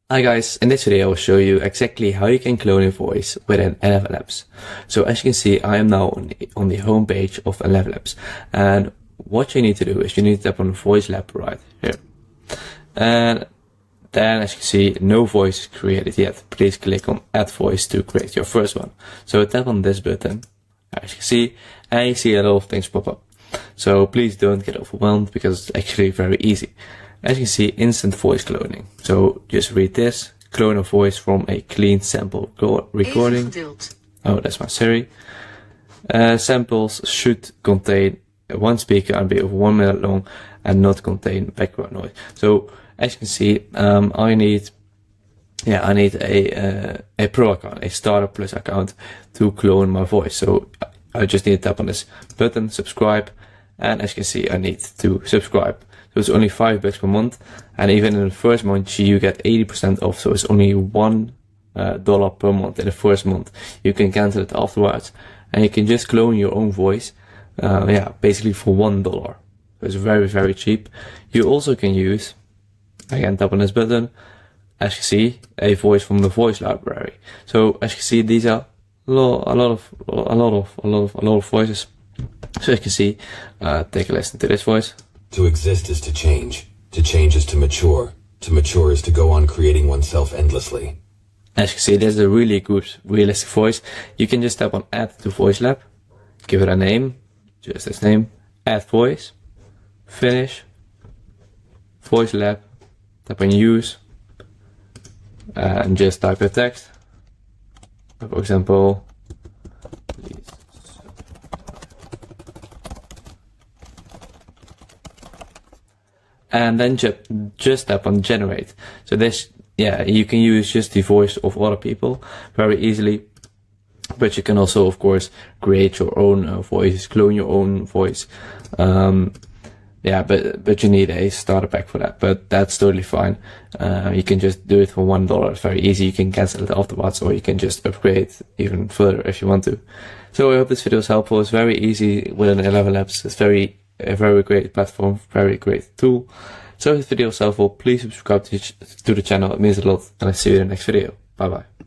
Hi guys, in this video I will show you exactly how you can clone your voice within ElevenLabs. So as you can see, I am now on the home page of ElevenLabs, and what you need to do is you need to tap on Voice Lab right here. And then as you can see, no voice is created yet. Please click on Add Voice to create your first one. So tap on this button, as you can see, and you see a lot of things pop up. So please don't get overwhelmed because it's actually very easy. As you can see, instant voice cloning. So just read this: clone a voice from a clean sample recording. Oh, that's my Siri. Samples should contain one speaker and be of 1 minute long and not contain background noise. So as you can see, I need a pro account, a starter plus account to clone my voice. So I just need to tap on this button, subscribe, and as you can see, I need to subscribe. So it's only $5 per month, and even in the first month you get 80% off. So it's only $1 per month in the first month. You can cancel it afterwards, and you can just clone your own voice. Basically for $1. So it's very, very cheap. You also can use, again, tap on this button, as you see, a voice from the voice library. So as you can see, these are a lot of voices. So you can see, take a listen to this voice. To exist is to change is to mature is to go on creating oneself endlessly. As you can see, this is a really good, realistic voice. You can just tap on Add to Voice Lab, give it a name, just this name, Add Voice, Finish, Voice Lab, tap on Use, and just type your text. For example, please. And then just tap on Generate. So this, you can use just the voice of other people very easily, but you can also, of course, create your own voice, clone your own voice. But you need a starter pack for that, but that's totally fine. You can just do it for $1. It's very easy. You can cancel it afterwards, or you can just upgrade even further if you want to. So I hope this video is helpful. It's very easy within ElevenLabs. It's a very great platform, very great tool. So if this video is helpful, please subscribe to the channel. It means a lot, and I'll see you in the next video. Bye bye.